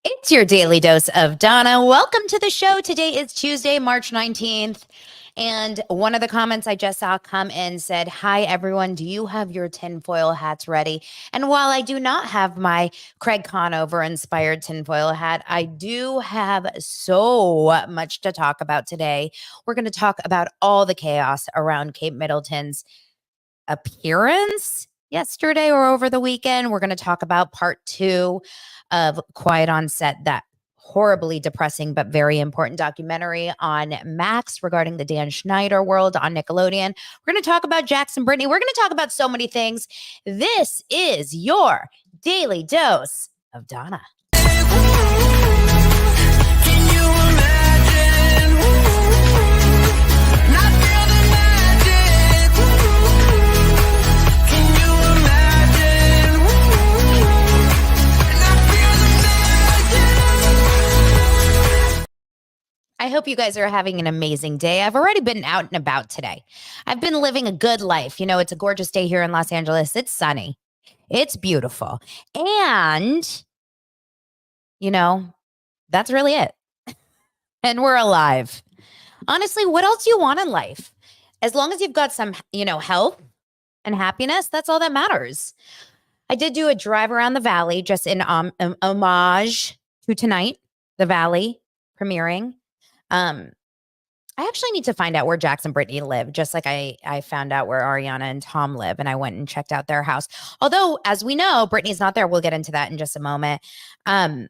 It's your daily dose of Donna. Welcome to the show. Today is Tuesday, March 19th. And one of the comments I just saw come in said, "Hi, everyone. Do you have your tinfoil hats ready?" And while I do not have my Craig Conover inspired tinfoil hat, I do have so much to talk about today. We're going to talk about all the chaos around Kate Middleton's appearance yesterday or over the weekend. We're going to talk about part two of Quiet on Set, that horribly depressing but very important documentary on Max regarding the Dan Schneider world on Nickelodeon. We're going to talk about Jax and Brittany. We're going to talk about so many things. This is your daily dose of Donna. I hope you guys are having an amazing day. I've already been out and about today. I've been living a good life. You know, it's a gorgeous day here in Los Angeles. It's sunny. It's beautiful. And, you know, that's really it. And we're alive. Honestly, what else do you want in life? As long as you've got some, health and happiness, that's all that matters. I did do a drive around the valley just in homage to tonight, the valley premiering. I actually need to find out where Jax and Brittany live, just like I found out where Ariana and Tom live, and I went and checked out their house. Although, as we know, Brittany's not there. We'll get into that in just a moment. You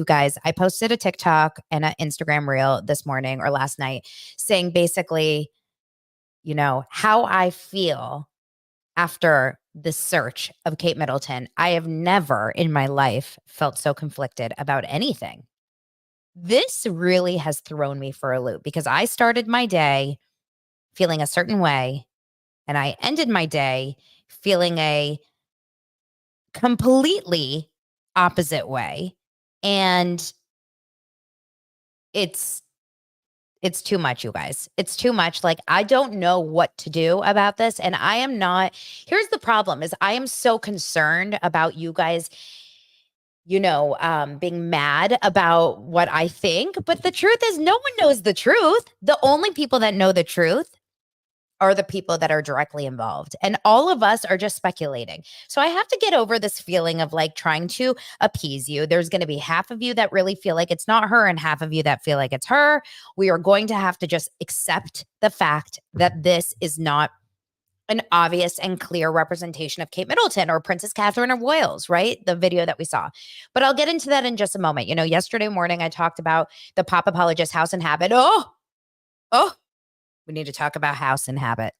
guys, I posted a TikTok and an Instagram reel this morning or last night saying basically, how I feel after the search of Kate Middleton. I have never in my life felt so conflicted about anything. This really has thrown me for a loop because I started my day feeling a certain way and I ended my day feeling a completely opposite way. And it's too much, you guys. It's too much. Like, I don't know what to do about this. And I am not, here's the problem is I am so concerned about you guys being mad about what I think. But the truth is, no one knows the truth. The only people that know the truth are the people that are directly involved. And all of us are just speculating. So I have to get over this feeling of like trying to appease you. There's going to be half of you that really feel like it's not her and half of you that feel like it's her. We are going to have to just accept the fact that this is not an obvious and clear representation of Kate Middleton or Princess Catherine of Wales, right? The video that we saw. But I'll get into that in just a moment. Yesterday morning I talked about the pop apologist House and Habit. Oh, we need to talk about House and Habit.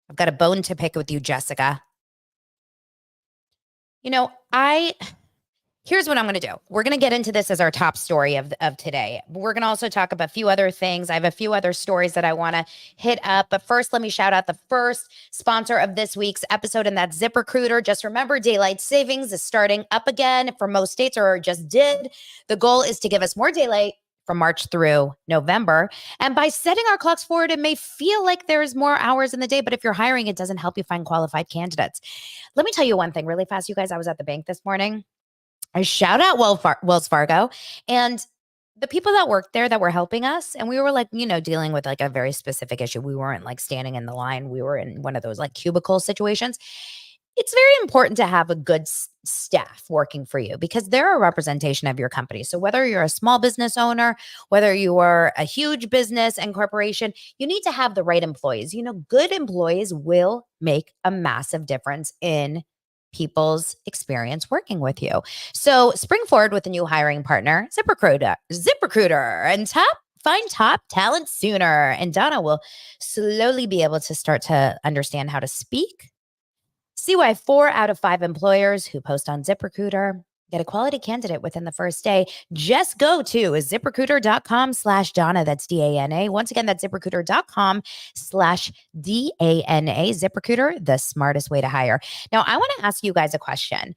I've got a bone to pick with you, Jessica. Here's what I'm going to do. We're going to get into this as our top story of today. We're going to also talk about a few other things. I have a few other stories that I want to hit up. But first, let me shout out the first sponsor of this week's episode, and that's ZipRecruiter. Just remember, daylight savings is starting up again for most states, or just did. The goal is to give us more daylight from March through November. And by setting our clocks forward, it may feel like there's more hours in the day, but if you're hiring, it doesn't help you find qualified candidates. Let me tell you one thing really fast, you guys. I was at the bank this morning. I shout out Wells Fargo and the people that worked there that were helping us. And we were like, dealing with like a very specific issue. We weren't like standing in the line. We were in one of those like cubicle situations. It's very important to have a good staff working for you because they're a representation of your company. So whether you're a small business owner, whether you are a huge business and corporation, you need to have the right employees. Good employees will make a massive difference in people's experience working with you. So spring forward with a new hiring partner, ZipRecruiter, and find top talent sooner. And Donna will slowly be able to start to understand how to speak. See why 4 out of 5 employers who post on ZipRecruiter get a quality candidate within the first day. Just go to ZipRecruiter.com/Donna. That's DANA. Once again, that's ZipRecruiter.com/DANA. ZipRecruiter, the smartest way to hire. Now, I want to ask you guys a question.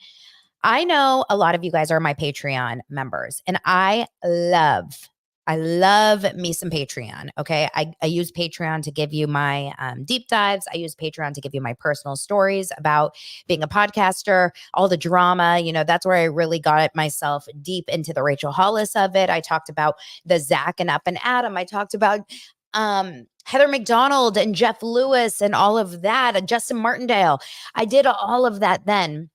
I know a lot of you guys are my Patreon members, and I love I love me some Patreon. Okay. I use Patreon to give you my deep dives. I use Patreon to give you my personal stories about being a podcaster, all the drama. That's where I really got myself deep into the Rachel Hollis of it. I talked about the Zach and Up and Adam. I talked about Heather McDonald and Jeff Lewis and all of that, and Justin Martindale. I did all of that then.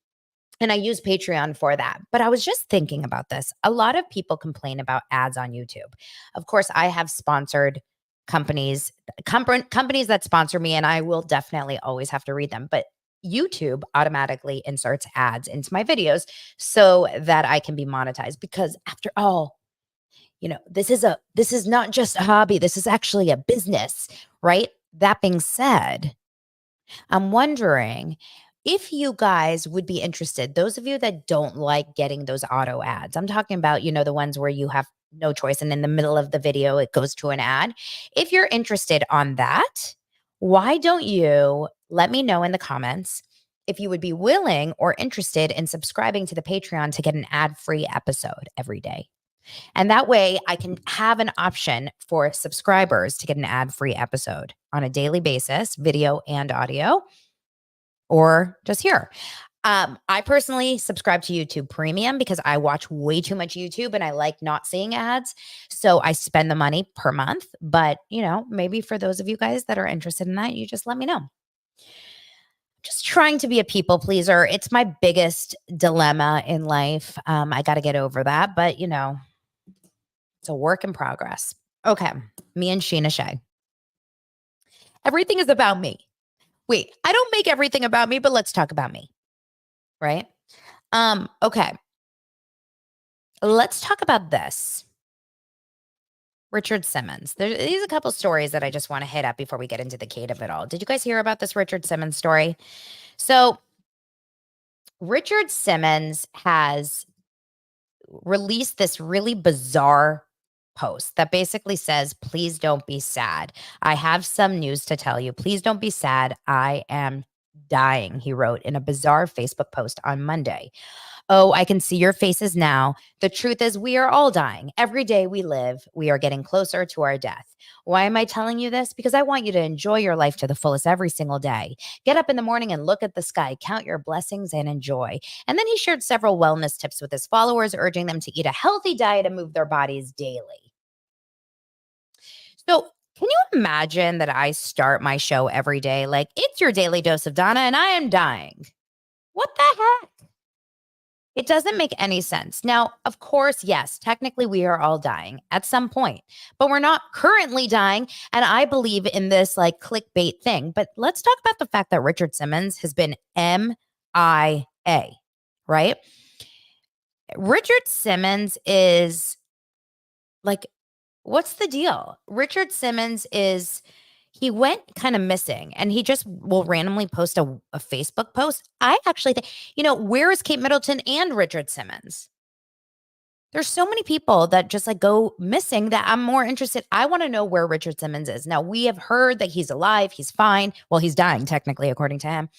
And I use Patreon for that. But I was just thinking about this. A lot of people complain about ads on YouTube. Of course, I have sponsored companies that sponsor me, and I will definitely always have to read them. But YouTube automatically inserts ads into my videos so that I can be monetized. Because after all, this is not just a hobby. This is actually a business, right? That being said, I'm wondering if you guys would be interested, those of you that don't like getting those auto ads. I'm talking about, the ones where you have no choice and in the middle of the video it goes to an ad. If you're interested on that, why don't you let me know in the comments if you would be willing or interested in subscribing to the Patreon to get an ad-free episode every day. And that way I can have an option for subscribers to get an ad-free episode on a daily basis, video and audio, or just here. I personally subscribe to YouTube Premium because I watch way too much YouTube and I like not seeing ads. So I spend the money per month. But, maybe for those of you guys that are interested in that, you just let me know. Just trying to be a people pleaser. It's my biggest dilemma in life. I got to get over that. But, it's a work in progress. Okay. Me and Sheena Shea. Everything is about me. Wait, I don't make everything about me, but let's talk about me. Right? Okay. Let's talk about this. Richard Simmons. There's a couple stories that I just want to hit up before we get into the Kate of it all. Did you guys hear about this Richard Simmons story? So Richard Simmons has released this really bizarre post that basically says, please don't be sad. I have some news to tell you. Please don't be sad. I am dying, he wrote in a bizarre Facebook post on Monday. Oh, I can see your faces now. The truth is, we are all dying. Every day we live, we are getting closer to our death. Why am I telling you this? Because I want you to enjoy your life to the fullest every single day. Get up in the morning and look at the sky, count your blessings and enjoy. And then he shared several wellness tips with his followers, urging them to eat a healthy diet and move their bodies daily. So can you imagine that I start my show every day like, it's your daily dose of Donna and I am dying? What the heck? It doesn't make any sense. Now, of course, yes, technically we are all dying at some point, but we're not currently dying. And I believe in this like clickbait thing. But let's talk about the fact that Richard Simmons has been MIA, right? Richard Simmons is like, what's the deal? Richard Simmons he went kind of missing and he just will randomly post a Facebook post. I actually think, where is Kate Middleton and Richard Simmons? There's so many people that just like go missing that I'm more interested. I want to know where Richard Simmons is. Now, we have heard that he's alive. He's fine. Well, he's dying technically, according to him.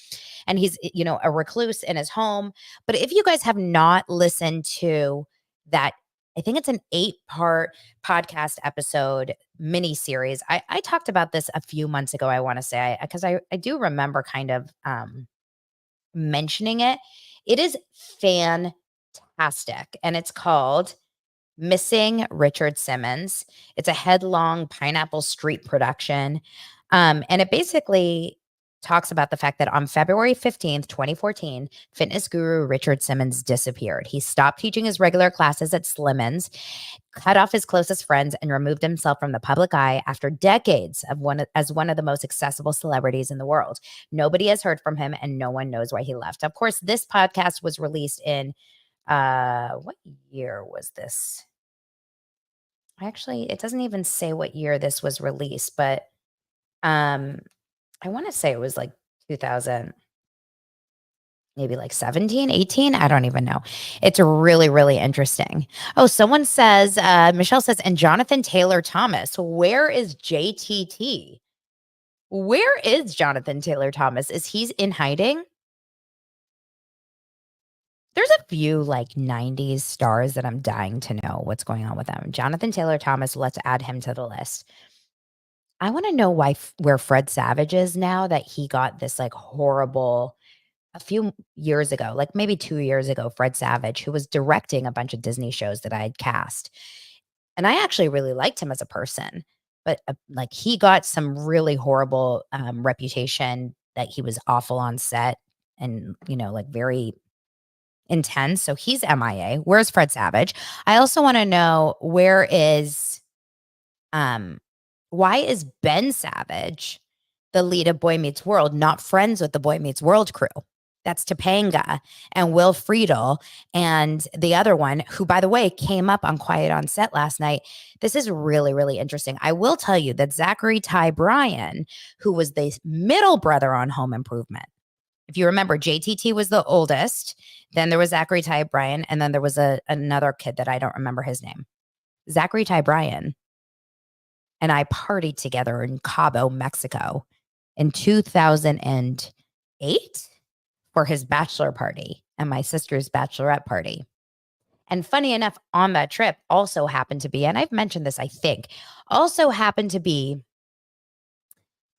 And he's, a recluse in his home. But if you guys have not listened to that, I think it's an 8-part podcast episode mini series. I talked about this a few months ago, I want to say, because I do remember kind of mentioning it. It is fantastic. And it's called Missing Richard Simmons. It's a headlong Pineapple Street production. And it basically talks about the fact that on February 15th, 2014, fitness guru Richard Simmons disappeared. He stopped teaching his regular classes at Simmons, cut off his closest friends, and removed himself from the public eye after decades as one of the most accessible celebrities in the world. Nobody has heard from him, and no one knows why he left. Of course, this podcast was released in what year was this? Actually, it doesn't even say what year this was released, but I want to say it was like 2000, maybe like 17, 18. I don't even know. It's really, really interesting. Oh, someone says, Michelle says, and Jonathan Taylor Thomas, where is JTT? Where is Jonathan Taylor Thomas? Is he in hiding? There's a few like 90s stars that I'm dying to know what's going on with them. Jonathan Taylor Thomas, let's add him to the list. I want to know where Fred Savage is now that he got this like horrible a few years ago, like maybe 2 years ago, Fred Savage, who was directing a bunch of Disney shows that I had cast. And I actually really liked him as a person, but like he got some really horrible reputation that he was awful on set and, like very intense. So he's MIA. Where's Fred Savage? I also want to know um why is Ben Savage the lead of Boy Meets World not friends with the Boy Meets World crew? That's Topanga and Will Friedle and the other one, who, by the way, came up on Quiet on Set last night. This is really, really interesting. I will tell you that Zachary Ty Bryan, who was the middle brother on Home Improvement, if you remember, JTT was the oldest. Then there was Zachary Ty Bryan, and then there was another kid that I don't remember his name. Zachary Ty Bryan and I partied together in Cabo, Mexico in 2008 for his bachelor party and my sister's bachelorette party. And funny enough, on that trip also happened to be, and I've mentioned this, I think, also happened to be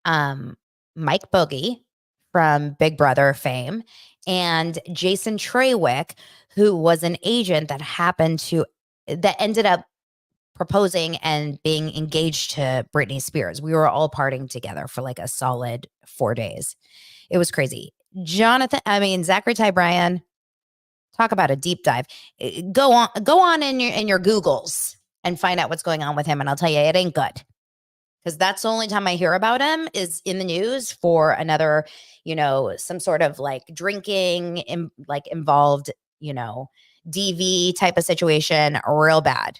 Mike Boogie from Big Brother fame and Jason Trawick, who was an agent that ended up proposing and being engaged to Britney Spears. We were all partying together for like a solid 4 days. It was crazy. Zachary Ty Bryan, talk about a deep dive. Go on in your Googles and find out what's going on with him. And I'll tell you, it ain't good. Because that's the only time I hear about him is in the news for another, some sort of like drinking, involved, DV type of situation, real bad.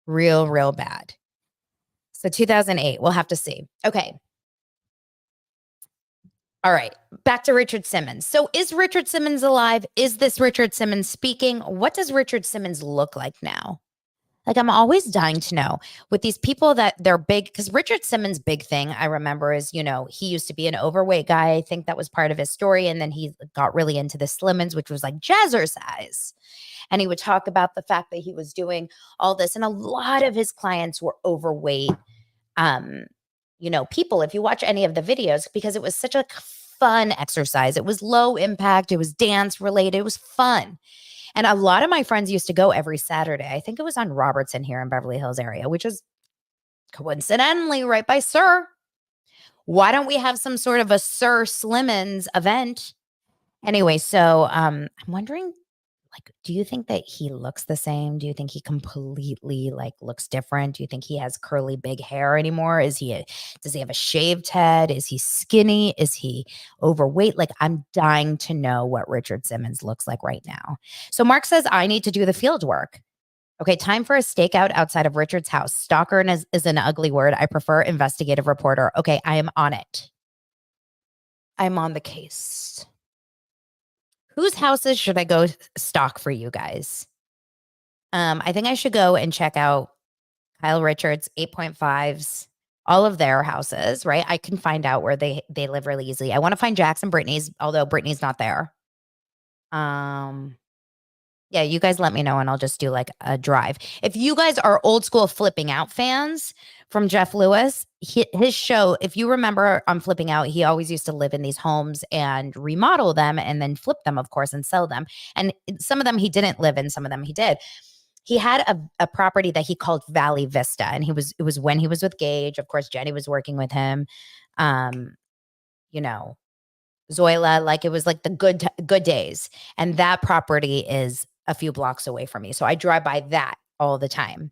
Real bad. So 2008, we'll have to see. Okay. All right. Back to Richard Simmons. So is Richard Simmons alive? Is this Richard Simmons speaking? What does Richard Simmons look like now? Like, I'm always dying to know with these people that they're big, because Richard Simmons' big thing I remember is, he used to be an overweight guy. I think that was part of his story. And then he got really into the Slimmins, which was like jazzercise. And he would talk about the fact that he was doing all this. And a lot of his clients were overweight, people, if you watch any of the videos, because it was such a fun exercise. It was low impact. It was dance related. It was fun. And a lot of my friends used to go every Saturday. I think it was on Robertson here in Beverly Hills area, which is coincidentally right by Sir. Why don't we have some sort of a Sir Slimmons event? Anyway, so I'm wondering, do you think that he looks the same? Do you think he completely looks different? Do you think he has curly big hair anymore? Does he have a shaved head? Is he skinny? Is he overweight? I'm dying to know what Richard Simmons looks like right now. So Mark says, I need to do the field work. Okay, time for a stakeout outside of Richard's house. Stalker is an ugly word. I prefer investigative reporter. Okay, I am on it. I'm on the case. Whose houses should I go stalk for you guys? I think I should go and check out Kyle Richards, 8.5s, all of their houses, right? I can find out where they live really easily. I want to find Jax and Brittany's, although Brittany's not there. Yeah, you guys let me know and I'll just do a drive. If you guys are old school Flipping Out fans from Jeff Lewis, his show, if you remember on Flipping Out, he always used to live in these homes and remodel them and then flip them, of course, and sell them. And some of them he didn't live in, some of them he did. He had a property that he called Valley Vista, and it was when he was with Gage. Of course, Jenny was working with him. Zoila, it was the good days. And that property is a few blocks away from me. So I drive by that all the time.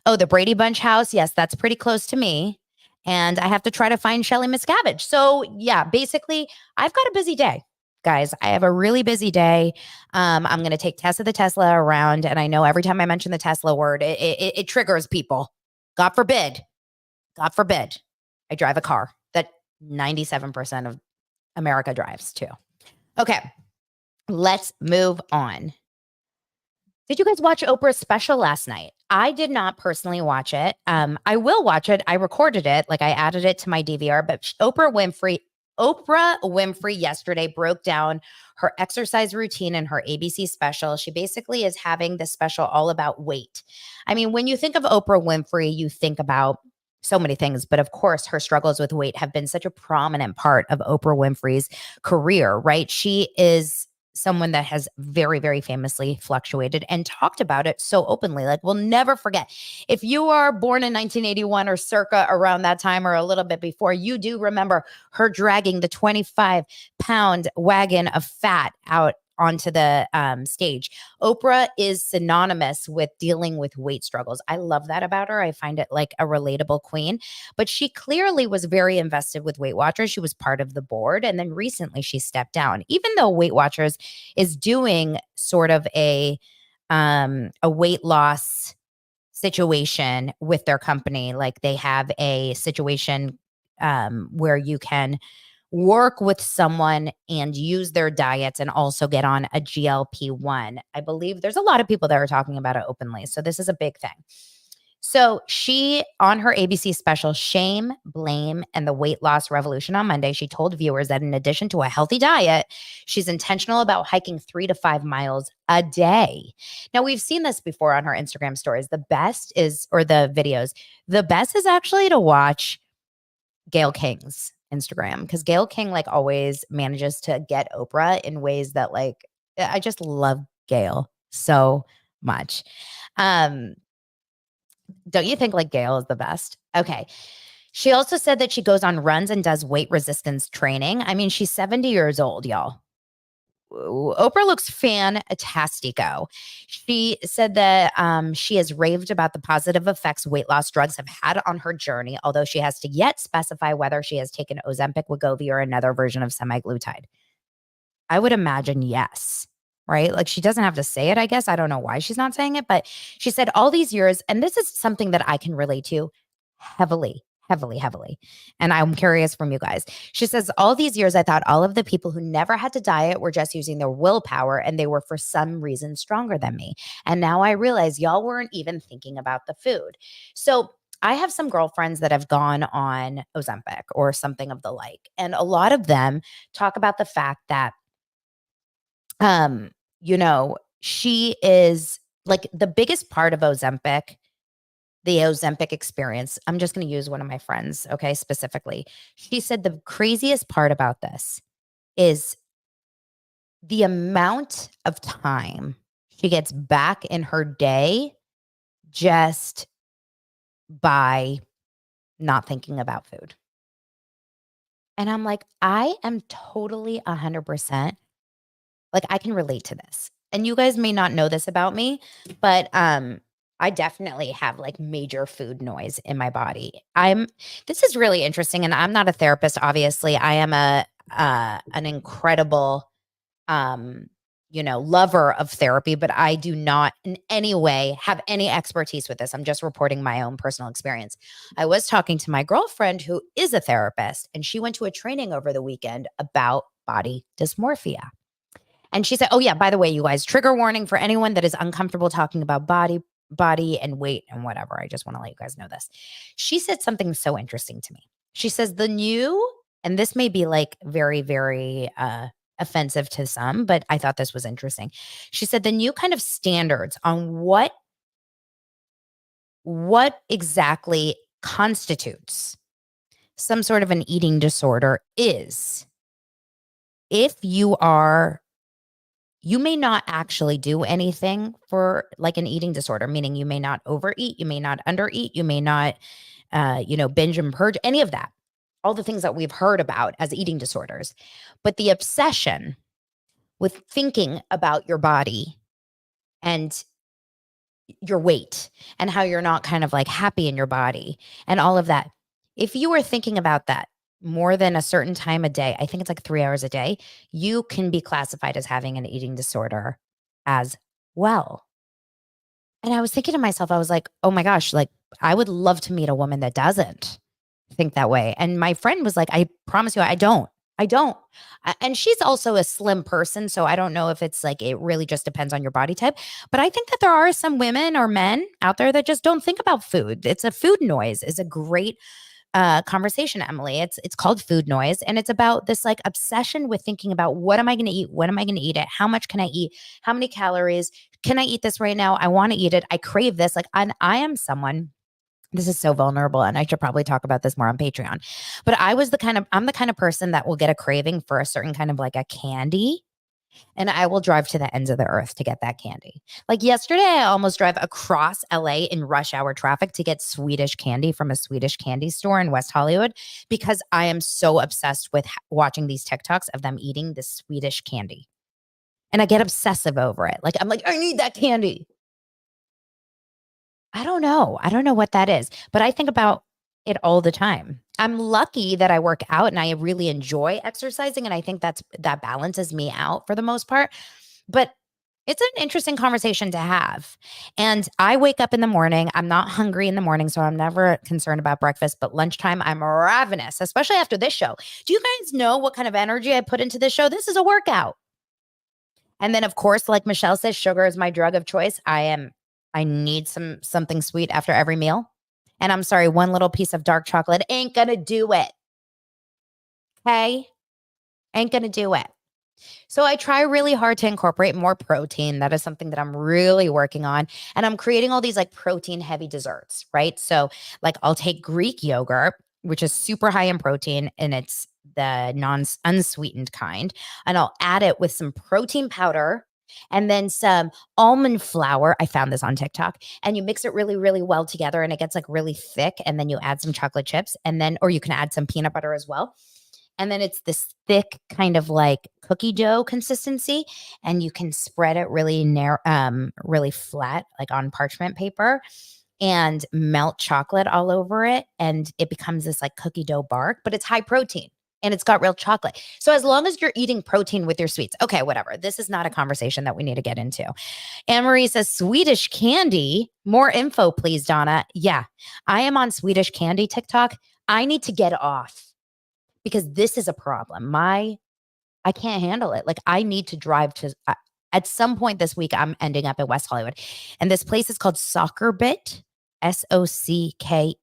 Oh, the Brady Bunch house. Yes, that's pretty close to me. And I have to try to find Shelly Miscavige. So yeah, basically I've got a busy day, guys. I have a really busy day. I'm going to take Tessa the Tesla around. And I know every time I mention the Tesla word, it triggers people. God forbid I drive a car that 97% of America drives too. Okay, let's move on. Did you guys watch Oprah's special last night? I did not personally watch it. I will watch it. I recorded it, I added it to my DVR, but Oprah Oprah Winfrey yesterday broke down her exercise routine in her ABC special. She basically is having this special all about weight. I mean, when you think of Oprah Winfrey, you think about so many things, but of course, her struggles with weight have been such a prominent part of Oprah Winfrey's career, right? She is someone that has very, very famously fluctuated and talked about it so openly. Like, we'll never forget. If you are born in 1981 or circa around that time or a little bit before, you do remember her dragging the 25-pound wagon of fat out onto the stage. Oprah is synonymous with dealing with weight struggles. I love that about her. I find it like a relatable queen, but she clearly was very invested with Weight Watchers. She was part of the board. And then recently she stepped down, even though Weight Watchers is doing sort of a weight loss situation with their company. Like they have a situation where you can work with someone and use their diets and also get on a GLP-1. I believe there's a lot of people that are talking about it openly. So this is a big thing. So she, on her ABC special, Shame, Blame, and the Weight Loss Revolution on Monday, she told viewers that in addition to a healthy diet, she's intentional about hiking 3 to 5 miles a day. Now, we've seen this before on her Instagram stories. The best is, or the videos, the best is actually to watch Gayle King's Instagram, because Gayle King like always manages to get Oprah in ways that like, I just love Gayle so much. Don't you think like Gayle is the best? Okay. She also said that she goes on runs and does weight resistance training. I mean, she's 70 years old, y'all. Oprah looks fantastico. She said that she has raved about the positive effects weight loss drugs have had on her journey, although she has to yet specify whether she has taken Ozempic, Wegovy, or another version of semaglutide. I would imagine yes, right? Like she doesn't have to say it, I guess. I don't know why she's not saying it, but she said all these years, and this is something that I can relate to heavily. And I'm curious from you guys. She says, all these years, I thought all of the people who never had to diet were just using their willpower and they were for some reason stronger than me. And now I realize y'all weren't even thinking about the food. So I have some girlfriends that have gone on Ozempic or something of the like. And a lot of them talk about the fact that, she is like the biggest part of Ozempic, the Ozempic experience. I'm just going to use one of my friends, okay, specifically. She said the craziest part about this is the amount of time she gets back in her day just by not thinking about food. And I'm like, I am totally 100%, like I can relate to this. And you guys may not know this about me, but I definitely have like major food noise in my body. This is really interesting. And I'm not a therapist, obviously. I am an incredible, lover of therapy, but I do not in any way have any expertise with this. I'm just reporting my own personal experience. I was talking to my girlfriend who is a therapist, and she went to a training over the weekend about body dysmorphia. And she said, oh yeah, by the way, you guys, trigger warning for anyone that is uncomfortable talking about body and weight and whatever. I just want to let you guys know this. She said something so interesting to me. She says and this may be like very, very offensive to some, but I thought this was interesting. She said the new kind of standards on what exactly constitutes some sort of an eating disorder is if you may not actually do anything for like an eating disorder, meaning you may not overeat, you may not undereat, you may not, binge and purge, any of that, all the things that we've heard about as eating disorders. But the obsession with thinking about your body and your weight and how you're not kind of like happy in your body and all of that, if you were thinking about that more than a certain time a day, I think it's like 3 hours a day, you can be classified as having an eating disorder as well. And I was thinking to myself, I was like, oh my gosh, like I would love to meet a woman that doesn't think that way. And my friend was like, I promise you, I don't. And she's also a slim person. So I don't know if it's like, it really just depends on your body type. But I think that there are some women or men out there that just don't think about food. It's a food noise is a great conversation, Emily. It's called Food Noise, and it's about this like obsession with thinking about what am I going to eat? When am I going to eat it? How much can I eat? How many calories? Can I eat this right now? I want to eat it. I crave this. Like, I am someone. This is so vulnerable, and I should probably talk about this more on Patreon. But I'm the kind of person that will get a craving for a certain kind of like a candy, and I will drive to the ends of the earth to get that candy. Like yesterday, I almost drove across LA in rush hour traffic to get Swedish candy from a Swedish candy store in West Hollywood because I am so obsessed with watching these TikToks of them eating this Swedish candy. And I get obsessive over it. Like, I'm like, I need that candy. I don't know. I don't know what that is, but I think about it all the time. I'm lucky that I work out and I really enjoy exercising. And I think that balances me out for the most part. But it's an interesting conversation to have. And I wake up in the morning. I'm not hungry in the morning, so I'm never concerned about breakfast. But lunchtime, I'm ravenous, especially after this show. Do you guys know what kind of energy I put into this show? This is a workout. And then, of course, like Michelle says, sugar is my drug of choice. I need something sweet after every meal. And I'm sorry, one little piece of dark chocolate ain't gonna do it. Okay? Ain't gonna do it. So I try really hard to incorporate more protein. That is something that I'm really working on. And I'm creating all these like protein heavy desserts, right? So like I'll take Greek yogurt, which is super high in protein, and it's the unsweetened kind. And I'll add it with some protein powder and then some almond flour. I found this on TikTok. And you mix it really, really well together and it gets like really thick. And then you add some chocolate chips or you can add some peanut butter as well. And then it's this thick kind of like cookie dough consistency. And you can spread it really really flat, like on parchment paper, and melt chocolate all over it. And it becomes this like cookie dough bark, but it's high protein. And it's got real chocolate. So as long as you're eating protein with your sweets, okay, whatever. This is not a conversation that we need to get into. Anne Marie says, Swedish candy. More info, please, Donna. Yeah, I am on Swedish candy TikTok. I need to get off because this is a problem. I can't handle it. Like I need to drive to, at some point this week, I'm ending up in West Hollywood. And this place is called Sockerbit, Sockerbit,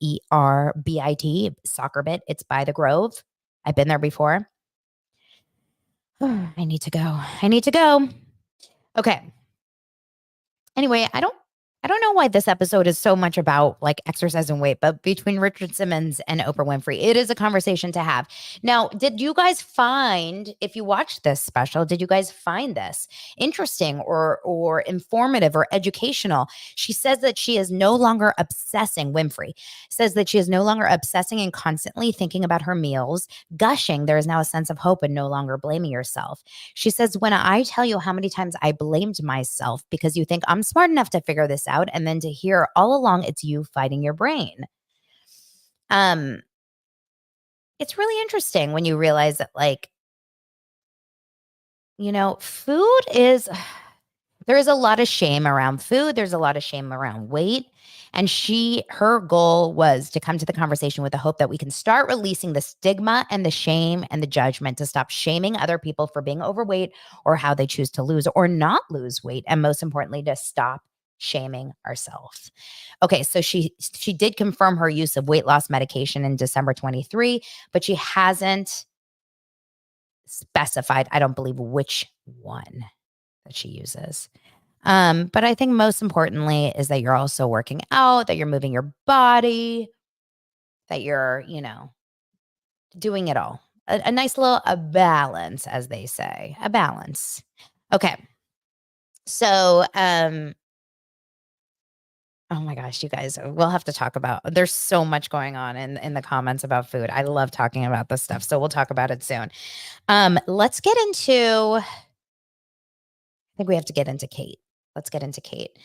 Sockerbit. It's by the Grove. I've been there before. I need to go. Okay. Anyway, I don't know why this episode is so much about like exercise and weight, but between Richard Simmons and Oprah Winfrey, it is a conversation to have. Now, did you guys find, if you watched this special, did you guys find this interesting or informative or educational? She says that she is no longer obsessing, Winfrey says that she is no longer obsessing and constantly thinking about her meals, gushing. There is now a sense of hope and no longer blaming yourself. She says, when I tell you how many times I blamed myself because you think I'm smart enough to figure this out, and then to hear all along it's you fighting your brain. It's really interesting when you realize that, like, you know, food is, there is a lot of shame around food. There's a lot of shame around weight. And her goal was to come to the conversation with the hope that we can start releasing the stigma and the shame and the judgment, to stop shaming other people for being overweight or how they choose to lose or not lose weight. And most importantly, to stop shaming ourselves. Okay, so she did confirm her use of weight loss medication in December 23, but she hasn't specified, I don't believe, which one that she uses. But I think most importantly is that you're also working out, that you're moving your body, that you're, you know, doing it all. A nice little balance, as they say, a balance. Okay. So, oh my gosh, you guys, we'll have to talk about, there's so much going on in the comments about food. I love talking about this stuff. So we'll talk about it soon. Let's get into, I think we have to get into Kate. Let's get into Kate.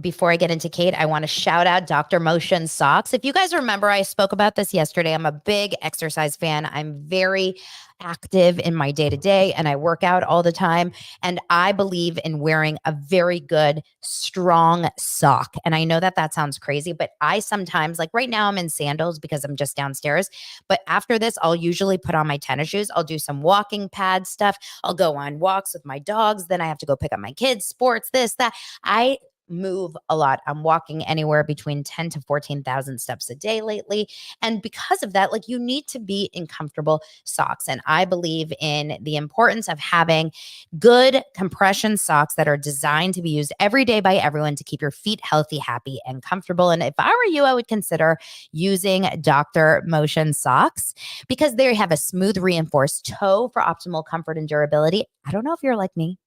Before I get into Kate, I want to shout out Dr. Motion Socks. If you guys remember, I spoke about this yesterday. I'm a big exercise fan. I'm very active in my day-to-day and I work out all the time. And I believe in wearing a very good, strong sock. And I know that sounds crazy, but I sometimes, like right now I'm in sandals because I'm just downstairs. But after this, I'll usually put on my tennis shoes. I'll do some walking pad stuff. I'll go on walks with my dogs. Then I have to go pick up my kids, sports, this, that. move a lot. I'm walking anywhere between 10 to 14,000 steps a day lately. And because of that, like, you need to be in comfortable socks. And I believe in the importance of having good compression socks that are designed to be used every day by everyone to keep your feet healthy, happy, and comfortable. And if I were you, I would consider using Dr. Motion socks because they have a smooth reinforced toe for optimal comfort and durability. I don't know if you're like me,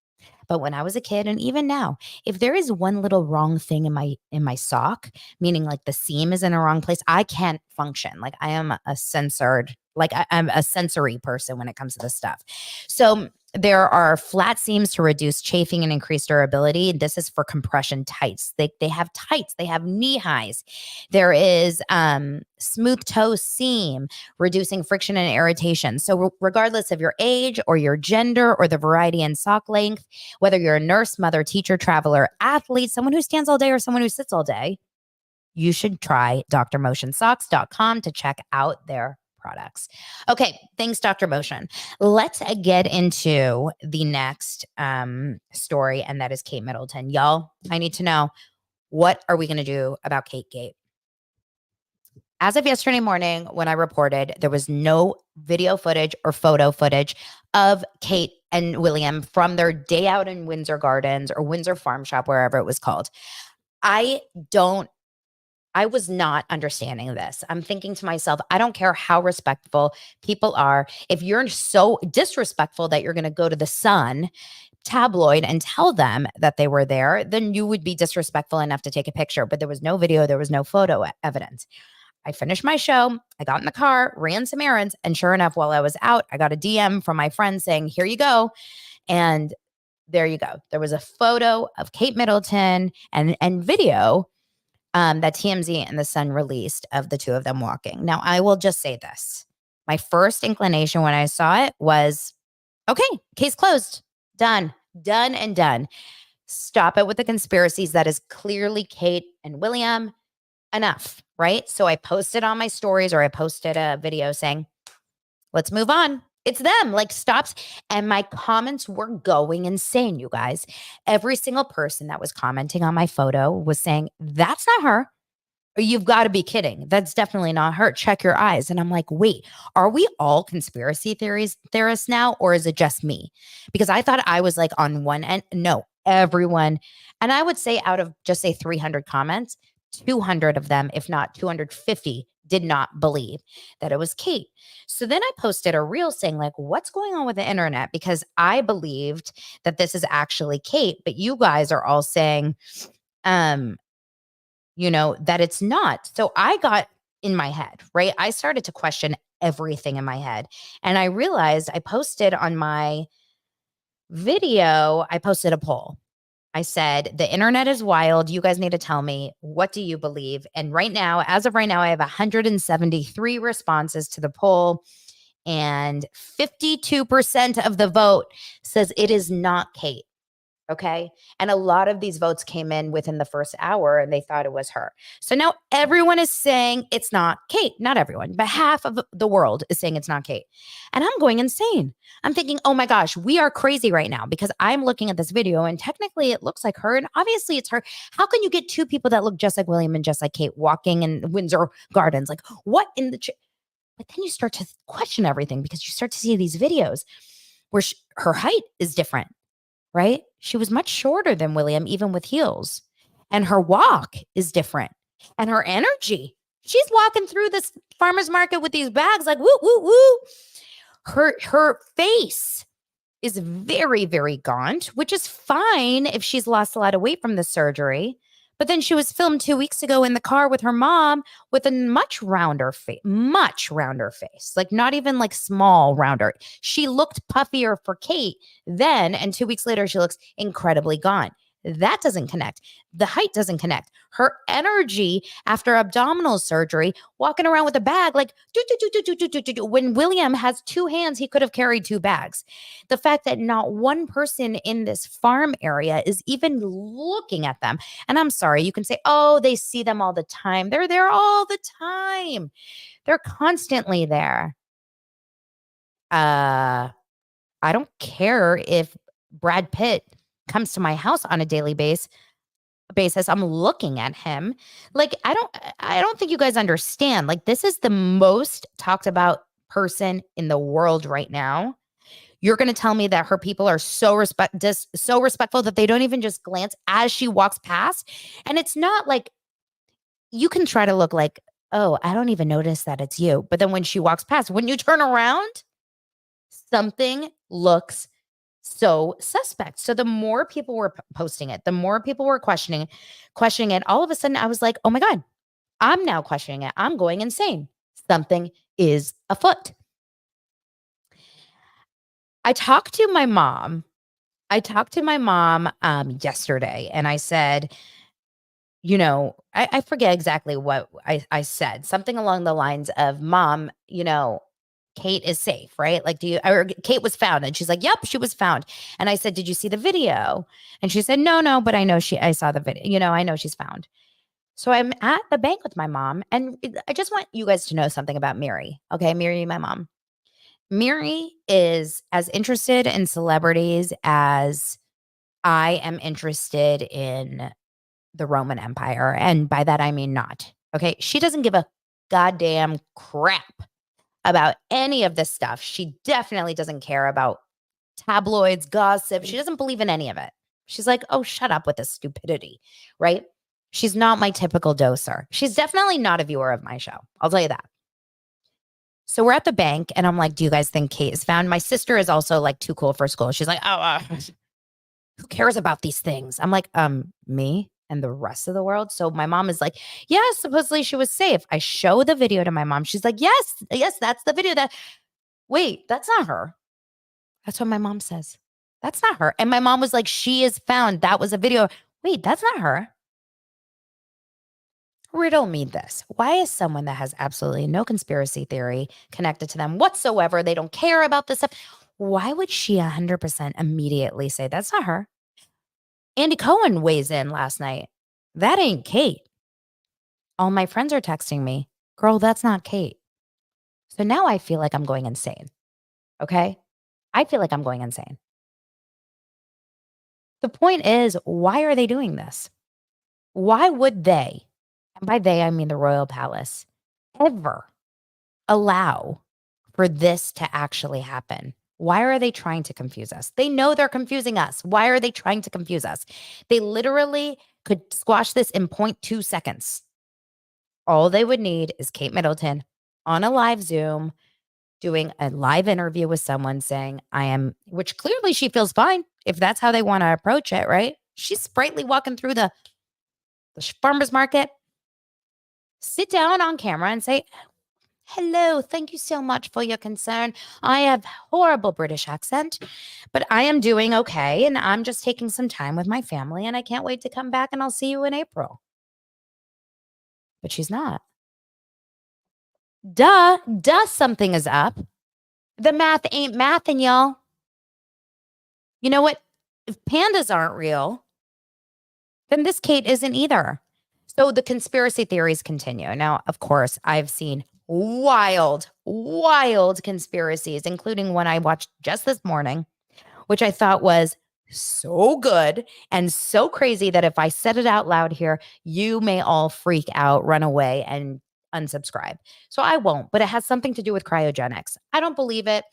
but when I was a kid and even now, if there is one little wrong thing in my sock, meaning like the seam is in a wrong place, I can't function. Like I am a censored, like I'm a sensory person when it comes to this stuff. So there are flat seams to reduce chafing and increase durability. This is for compression tights. They have tights, they have knee highs. There is smooth toe seam, reducing friction and irritation. So regardless of your age or your gender or the variety in sock length, whether you're a nurse, mother, teacher, traveler, athlete, someone who stands all day or someone who sits all day, you should try drmotionsocks.com to check out their products. Okay, thanks, Dr. Motion. Let's get into the next story, and that is Kate Middleton. Y'all, I need to know, what are we going to do about Kate Gate? As of yesterday morning, when I reported, there was no video footage or photo footage of Kate and William from their day out in Windsor Gardens or Windsor Farm Shop, wherever it was called. I was not understanding this. I'm thinking to myself, I don't care how respectful people are. If you're so disrespectful that you're going to go to the Sun tabloid and tell them that they were there, then you would be disrespectful enough to take a picture. But there was no video, there was no photo evidence. I finished my show. I got in the car, ran some errands, and sure enough, while I was out, I got a DM from my friend saying, "Here you go." And there you go. There was a photo of Kate Middleton and video that TMZ and The Sun released of the two of them walking. Now, I will just say this. My first inclination when I saw it was, okay, case closed. Done and done. Stop it with the conspiracies. That is clearly Kate and William. Enough, right? So I posted on my stories, or I posted a video saying, let's move on. It's them, like, stops. And my comments were going insane, you guys. Every single person that was commenting on my photo was saying, that's not her. Or you've got to be kidding. That's definitely not her. Check your eyes. And I'm like, wait, are we all conspiracy theorists now? Or is it just me? Because I thought I was like on one end. No, everyone. And I would say out of just say 300 comments, 200 of them, if not 250, did not believe that it was Kate. So then I posted a reel saying, like, what's going on with the internet? Because I believed that this is actually Kate, but you guys are all saying, that it's not. So I got in my head, right? I started to question everything in my head. And I realized I posted on my video, I posted a poll. I said, the internet is wild. You guys need to tell me, what do you believe? And right now, as of right now, I have 173 responses to the poll, and 52% of the vote says it is not Kate. Okay. And a lot of these votes came in within the first hour and they thought it was her. So now everyone is saying it's not Kate. Not everyone, but half of the world is saying it's not Kate. And I'm going insane. I'm thinking, oh my gosh, we are crazy right now, because I'm looking at this video and technically it looks like her. And obviously it's her. How can you get two people that look just like William and just like Kate walking in Windsor Gardens? Like, what in the... But then you start to question everything, because you start to see these videos where her height is different. Right? She was much shorter than William, even with heels. And her walk is different. And her energy. She's walking through this farmer's market with these bags like, woo, woo, woo. Her face is very, very gaunt, which is fine if she's lost a lot of weight from the surgery. But then she was filmed 2 weeks ago in the car with her mom with a much rounder face, like not even like small rounder. She looked puffier for Kate then, and 2 weeks later, she looks incredibly gaunt. That doesn't connect. The height doesn't connect. Her energy after abdominal surgery, walking around with a bag, like, when William has two hands, he could have carried two bags. The fact that not one person in this farm area is even looking at them. And I'm sorry, you can say, oh, they see them all the time. They're there all the time. They're constantly there. I don't care if Brad Pitt comes to my house on a daily basis. basis, I'm looking at him. Like, I don't think you guys understand. Like, this is the most talked about person in the world right now. You're going to tell me that her people are so respectful that they don't even just glance as she walks past. And it's not like you can try to look like, oh, I don't even notice that it's you. But then when she walks past, when you turn around, something looks so suspect. So the more people were posting it, the more people were questioning it. All of a sudden, I was like, oh my God, I'm now questioning it. I'm going insane. Something is afoot. I talked to my mom. Yesterday, and I said, I forget exactly what I said. Something along the lines of, Mom, Kate is safe, right? Like, Kate was found. And she's like, yep, she was found. And I said, did you see the video? And she said, no, but I saw the video. I know she's found. So I'm at the bank with my mom. And I just want you guys to know something about Mary. Okay. Mary, my mom. Mary is as interested in celebrities as I am interested in the Roman Empire. And by that, I mean not. Okay. She doesn't give a goddamn crap about any of this stuff. She definitely doesn't care about tabloids, gossip. She doesn't believe in any of it. She's like, oh, shut up with this stupidity, right? She's not my typical doser. She's definitely not a viewer of my show. I'll tell you that. So we're at the bank and I'm like, do you guys think Kate is found? My sister is also like too cool for school. She's like, oh, who cares about these things? I'm like, me and the rest of the world. So my mom is like, yeah, supposedly she was safe. I show the video to my mom. She's like, yes, that's the video wait, that's not her. That's what my mom says. That's not her. And my mom was like, she is found. That was a video. Wait, that's not her. Riddle me this. Why is someone that has absolutely no conspiracy theory connected to them whatsoever, they don't care about this stuff, why would she 100% immediately say, that's not her? Andy Cohen weighs in last night. That ain't Kate. All my friends are texting me, girl, that's not Kate. So now I feel like I'm going insane. Okay? I feel like I'm going insane. The point is, why are they doing this? Why would they, and by they, I mean the royal palace, ever allow for this to actually happen? Why are they trying to confuse us? They know they're confusing us. Why are they trying to confuse us? They literally could squash this in 0.2 seconds. All they would need is Kate Middleton on a live Zoom doing a live interview with someone saying, which clearly she feels fine if that's how they want to approach it, right? She's sprightly walking through the farmer's market. Sit down on camera and say, hello, thank you so much for your concern. I have horrible British accent, but I am doing okay. And I'm just taking some time with my family and I can't wait to come back and I'll see you in April. But she's not. Duh, something is up. The math ain't mathing, y'all. You know what? If pandas aren't real, then this Kate isn't either. So the conspiracy theories continue. Now, of course, I've seen wild conspiracies, including one I watched just this morning, which I thought was so good and so crazy that if I said it out loud here, you may all freak out, run away, and unsubscribe. So I won't, but it has something to do with cryogenics. I don't believe it.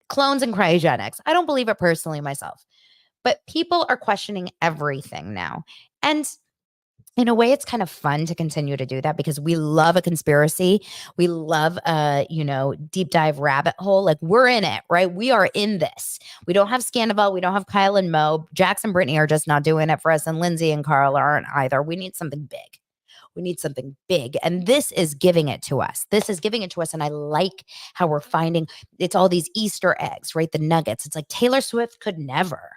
Clones and cryogenics. I don't believe it personally myself. But people are questioning everything now. And in a way, it's kind of fun to continue to do that because we love a conspiracy. We love a, deep dive rabbit hole. Like we're in it, right? We are in this. We don't have Scandival. We don't have Kyle and Mo. Jax and Brittany are just not doing it for us. And Lindsay and Carl aren't either. We need something big. We need something big. And this is giving it to us. And I like how we're finding it's all these Easter eggs, right? The nuggets. It's like Taylor Swift could never.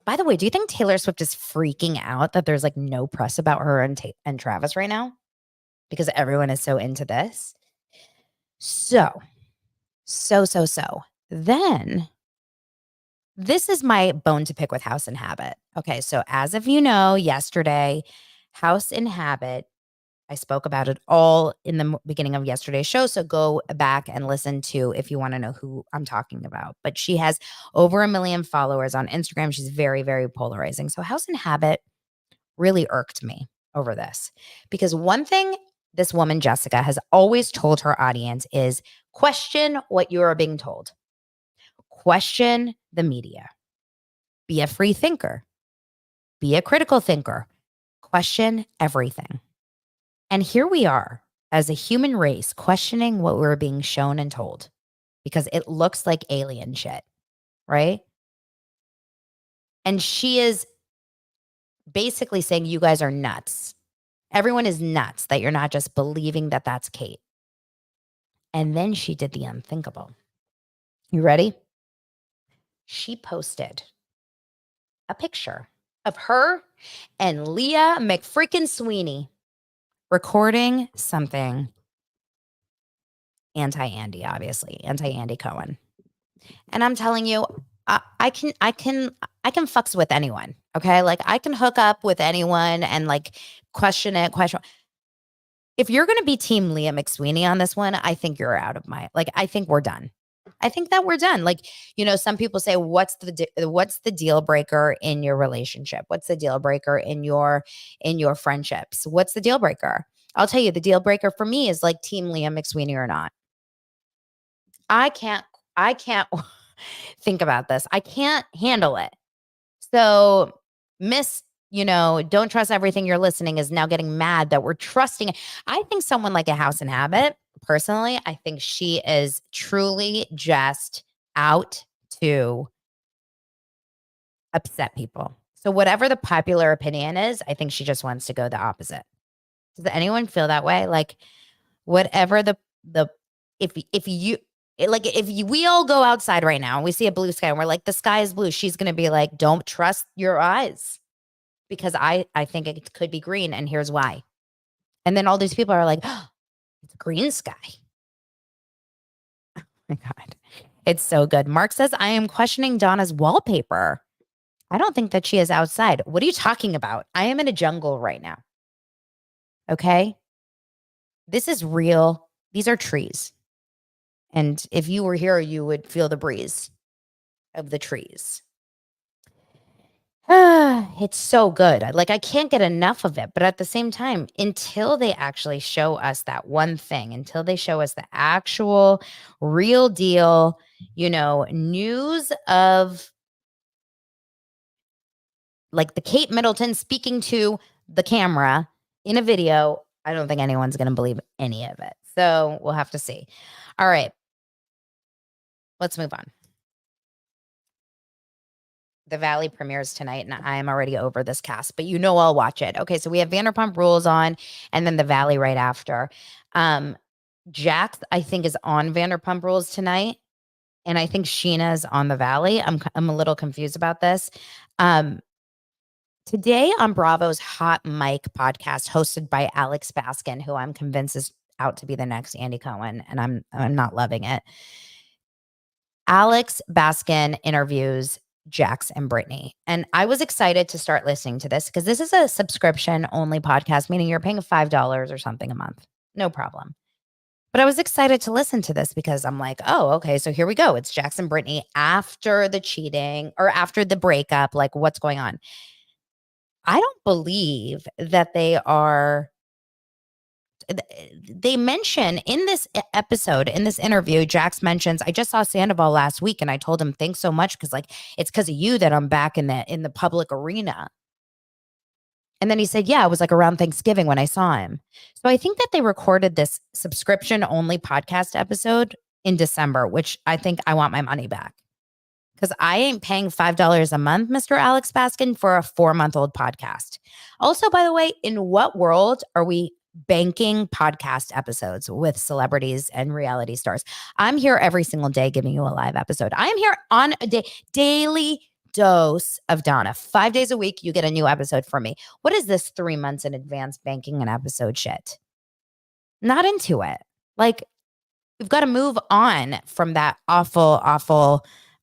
By the way, do you think Taylor Swift is freaking out that there's like no press about her and Travis right now? Because everyone is so into this. So. Then this is my bone to pick with House and Habit. Okay, so as of yesterday, House and Habit, I spoke about it all in the beginning of yesterday's show. So go back and listen to if you want to know who I'm talking about. But she has over 1 million followers on Instagram. She's very, very polarizing. So House and Habit really irked me over this. Because one thing this woman, Jessica, has always told her audience is question what you are being told. Question the media. Be a free thinker. Be a critical thinker. Question everything. And here we are as a human race questioning what we're being shown and told because it looks like alien shit, right? And she is basically saying you guys are nuts. Everyone is nuts that you're not just believing that that's Kate. And then she did the unthinkable. You ready? She posted a picture of her and Leah McFreakin Sweeney recording something anti-Andy, obviously, anti-Andy Cohen. And I'm telling you, I can fucks with anyone. Okay. Like I can hook up with anyone and like question. If you're going to be team Leah McSweeney on this one, I think you're out of I think we're done. I think that we're done. Like, some people say, what's the deal breaker in your relationship? What's the deal breaker in your friendships? What's the deal breaker? I'll tell you, the deal breaker for me is like team Leah McSweeney or not. I can't think about this. I can't handle it. So Miss, don't trust everything you're listening is now getting mad that we're trusting. I think someone like a House and Habit, personally, I think she is truly just out to upset people. So whatever the popular opinion is, I think she just wants to go the opposite. Does anyone feel that way? Like whatever we all go outside right now and we see a blue sky and we're like, the sky is blue. She's going to be like, don't trust your eyes because I think it could be green. And here's why. And then all these people are like, oh, it's a green sky. Oh my God. It's so good. Mark says, I am questioning Donna's wallpaper. I don't think that she is outside. What are you talking about? I am in a jungle right now. Okay. This is real. These are trees. And if you were here, you would feel the breeze of the trees. It's so good. I can't get enough of it. But at the same time, until they actually show us that one thing, until they show us the actual real deal, news of like the Kate Middleton speaking to the camera in a video, I don't think anyone's going to believe any of it. So we'll have to see. All right. Let's move on. The Valley premieres tonight, and I am already over this cast, but I'll watch it. Okay, so we have Vanderpump Rules on, and then The Valley right after. Jax, I think, is on Vanderpump Rules tonight, and I think Sheena's on The Valley. I'm a little confused about this. Today on Bravo's Hot Mic podcast, hosted by Alex Baskin, who I'm convinced is out to be the next Andy Cohen, and I'm not loving it. Alex Baskin interviews Jax and Brittany. And I was excited to start listening to this because this is a subscription only podcast, meaning you're paying $5 or something a month. No problem. But I was excited to listen to this because I'm like, oh, okay, so here we go. It's Jax and Brittany after the cheating or after the breakup. Like, what's going on? I don't believe that they mention in this episode, in this interview, Jax mentions, I just saw Sandoval last week and I told him, thanks so much. Cause it's because of you that I'm back in the public arena. And then he said, yeah, it was like around Thanksgiving when I saw him. So I think that they recorded this subscription only podcast episode in December, which I think I want my money back. Because I ain't paying $5 a month, Mr. Alex Baskin, for a 4-month-old podcast. Also, by the way, in what world are we banking podcast episodes with celebrities and reality stars? I'm here every single day giving you a live episode. I am here on a daily dose of Donna. 5 days a week, you get a new episode from me. What is this 3 months in advance banking an episode shit? Not into it. Like, we've got to move on from that awful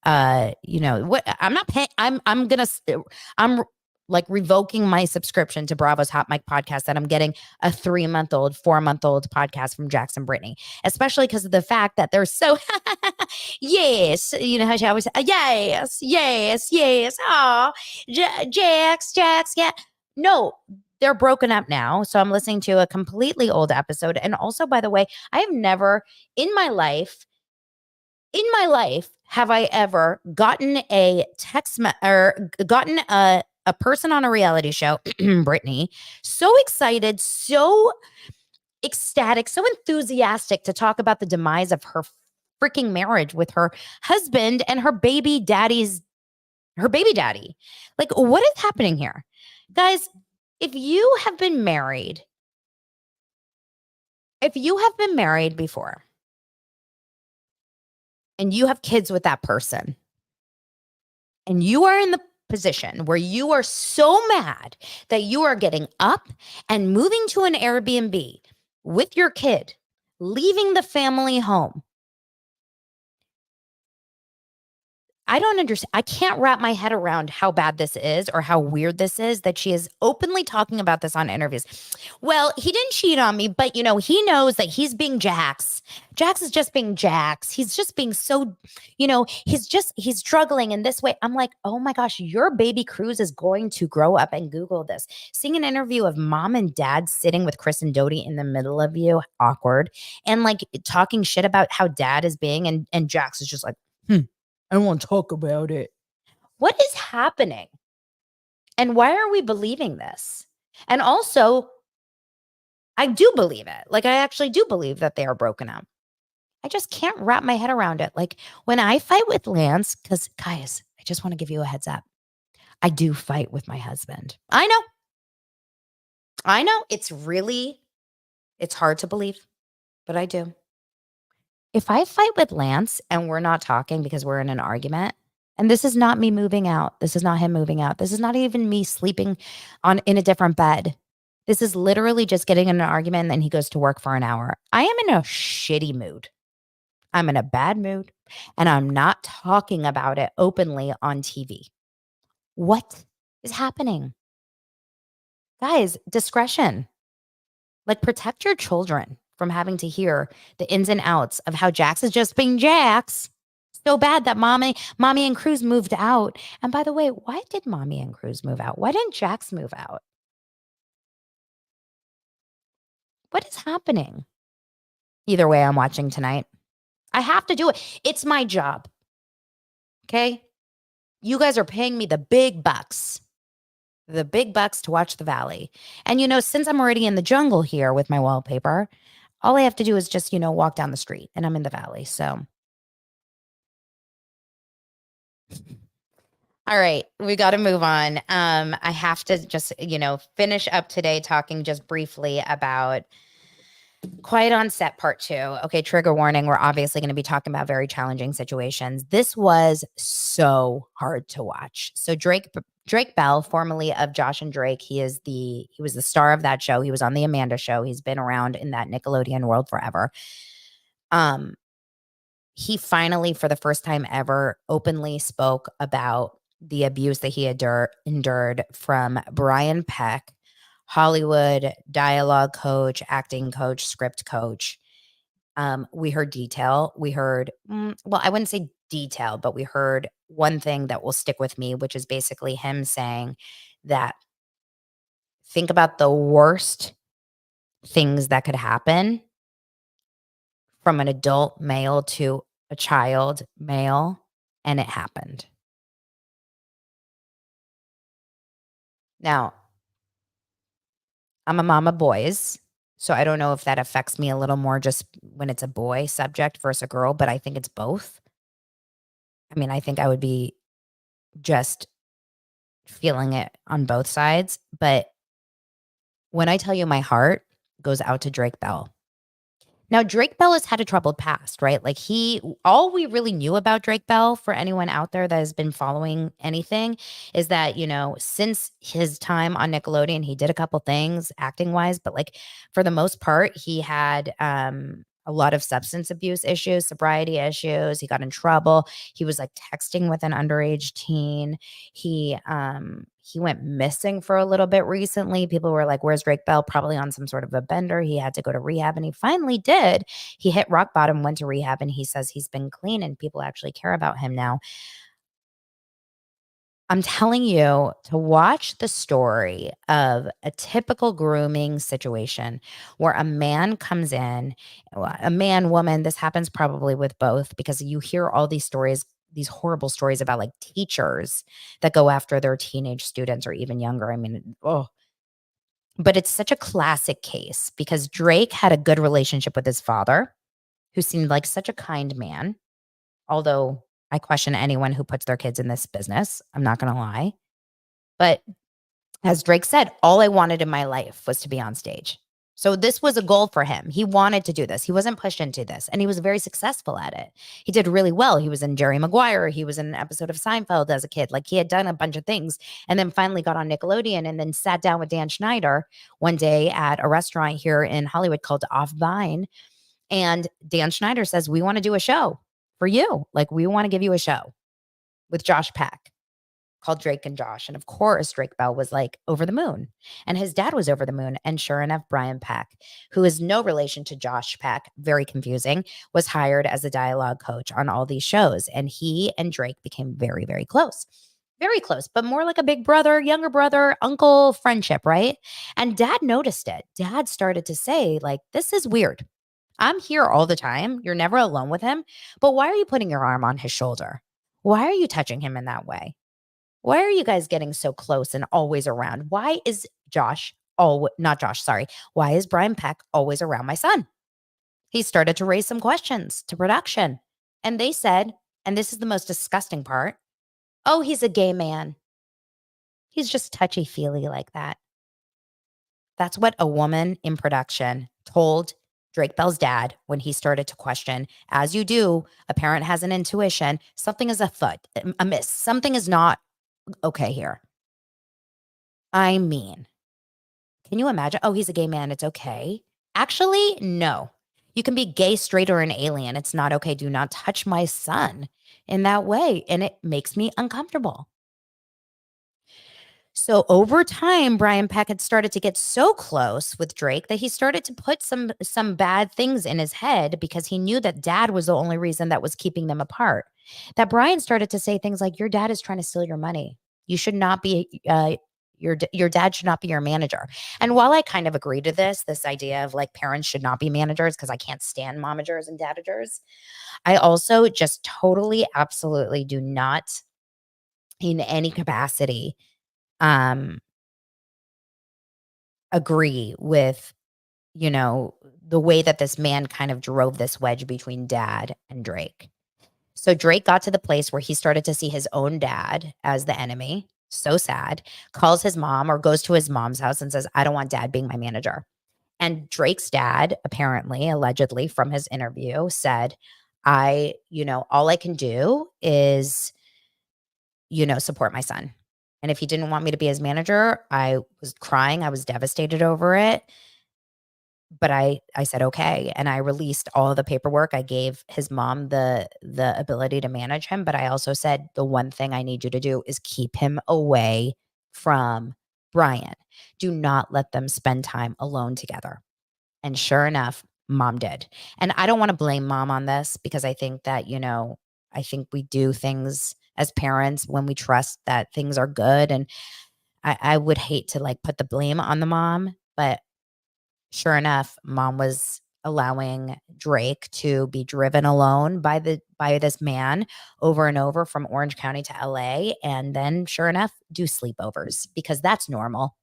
what I'm not paying. I'm like revoking my subscription to Bravo's Hot Mic podcast that I'm getting a 3-month-old, 4-month-old podcast from Jax and Brittany, especially because of the fact that they're so, yes, how she always say, yes. Oh, Jax, yeah. No, they're broken up now. So I'm listening to a completely old episode. And also, by the way, I have never in my life, have I ever gotten a or gotten a person on a reality show, Brittany, so excited, so ecstatic, so enthusiastic to talk about the demise of her freaking marriage with her husband and her baby daddy. Like, what is happening here? Guys, if you have been married, before and you have kids with that person, and you are in the position where you are so mad that you are getting up and moving to an Airbnb with your kid, leaving the family home. I don't understand. I can't wrap my head around how bad this is or how weird this is that she is openly talking about this on interviews. Well, he didn't cheat on me, but he knows that he's being Jax. Jax is just being Jax. He's just being so, he's struggling in this way. I'm like, oh my gosh, your baby Cruz is going to grow up and Google this. Seeing an interview of mom and dad sitting with Chris and Dodie in the middle of you, awkward, and like talking shit about how dad is being, and Jax is just like, I don't want to talk about it. What is happening? And why are we believing this? And also, I do believe it. Like, I actually do believe that they are broken up. I just can't wrap my head around it. Like, when I fight with Lance, because guys, I just want to give you a heads up. I do fight with my husband. I know. It's hard to believe, but I do. If I fight with Lance and we're not talking because we're in an argument, and this is not me moving out, this is not him moving out, this is not even me sleeping in a different bed. This is literally just getting in an argument and then he goes to work for an hour. I am in a shitty mood. I'm in a bad mood and I'm not talking about it openly on TV. What is happening? Guys, discretion. Like, protect your children from having to hear the ins and outs of how Jax is just being Jax. So bad that mommy and Cruz moved out. And by the way, why did mommy and Cruz move out? Why didn't Jax move out? What is happening? Either way, I'm watching tonight. I have to do it. It's my job. Okay? You guys are paying me the big bucks. The big bucks to watch the Valley. And since I'm already in the jungle here with my wallpaper, all I have to do is just, walk down the street and I'm in the Valley. So all right, we got to move on. I have to just, finish up today talking just briefly about Quiet on Set Part 2. Okay, trigger warning. We're obviously going to be talking about very challenging situations. This was so hard to watch. So Drake Bell, formerly of Josh and Drake, he was the star of that show. He was on the Amanda Show. He's been around in that Nickelodeon world forever. He finally, for the first time ever, openly spoke about the abuse that he endured from Brian Peck, Hollywood dialogue coach, acting coach, script coach. We heard detail. We heard, well, I wouldn't say detail, but we heard one thing that will stick with me, which is basically him saying that think about the worst things that could happen from an adult male to a child male, and it happened. Now, I'm a mom of boys, so I don't know if that affects me a little more just when it's a boy subject versus a girl, but I think it's both. I mean, I think I would be just feeling it on both sides, but when I tell you my heart goes out to Drake Bell. Now, Drake Bell has had a troubled past, right? Like all we really knew about Drake Bell, for anyone out there that has been following anything, is that, since his time on Nickelodeon, he did a couple things acting wise, but like for the most part, he had a lot of substance abuse issues, sobriety issues. He got in trouble. He was like texting with an underage teen. He went missing for a little bit recently. People were like, where's Drake Bell? Probably on some sort of a bender. He had to go to rehab and he finally did. He hit rock bottom, went to rehab, and he says he's been clean and people actually care about him now. I'm telling you to watch the story of a typical grooming situation where a man comes in, a man, woman, this happens probably with both because you hear all these stories, these horrible stories about like teachers that go after their teenage students or even younger. I mean, oh, but it's such a classic case because Drake had a good relationship with his father, who seemed like such a kind man, although I question anyone who puts their kids in this business. I'm not going to lie. But as Drake said, all I wanted in my life was to be on stage. So this was a goal for him. He wanted to do this. He wasn't pushed into this, and he was very successful at it. He did really well. He was in Jerry Maguire. He was in an episode of Seinfeld as a kid. Like he had done a bunch of things and then finally got on Nickelodeon and then sat down with Dan Schneider one day at a restaurant here in Hollywood called Off Vine. And Dan Schneider says, "We want to do a show for you. Like we want to give you a show with Josh Peck called Drake and Josh." And of course, Drake Bell was like over the moon. And his dad was over the moon. And sure enough, Brian Peck, who is no relation to Josh Peck, very confusing, was hired as a dialogue coach on all these shows. And he and Drake became very, very close. Very close, but more like a big brother, younger brother, uncle friendship, right? And dad noticed it. Dad started to say, like, this is weird. I'm here all the time. You're never alone with him. But why are you putting your arm on his shoulder? Why are you touching him in that way? Why are you guys getting so close and always around? Why is not Josh, sorry. Why is Brian Peck always around my son? He started to raise some questions to production. And they said, and this is the most disgusting part, oh, he's a gay man. He's just touchy feely like that. That's what a woman in production told Drake Bell's dad when he started to question, as you do, a parent has an intuition, something is amiss. Something is not okay here. I mean, can you imagine? Oh, he's a gay man. It's okay. Actually, no. You can be gay, straight, or an alien. It's not okay. Do not touch my son in that way. And it makes me uncomfortable. So over time, Brian Peck had started to get so close with Drake that he started to put some bad things in his head because he knew that dad was the only reason that was keeping them apart. That Brian started to say things like, "Your dad is trying to steal your money. You should not be your dad should not be your manager." And while I kind of agree to this idea of like parents should not be managers because I can't stand momagers and dadagers, I also just totally, absolutely do not in any capacity um agree with, the way that this man kind of drove this wedge between dad and Drake. So Drake got to the place where he started to see his own dad as the enemy. So sad. Calls his mom or goes to his mom's house and says, "I don't want dad being my manager." And Drake's dad, apparently, allegedly from his interview, said, all I can do is, support my son. And if he didn't want me to be his manager, I was crying. I was devastated over it. But I said, "Okay." And I released all of the paperwork. I gave his mom the ability to manage him. But I also said, "The one thing I need you to do is keep him away from Brian. Do not let them spend time alone together." And sure enough, mom did. And I don't want to blame mom on this because I think that, I think we do things as parents when we trust that things are good. And I would hate to like put the blame on the mom, but sure enough, mom was allowing Drake to be driven alone by this man over and over from Orange County to LA, and then sure enough, do sleepovers because that's normal.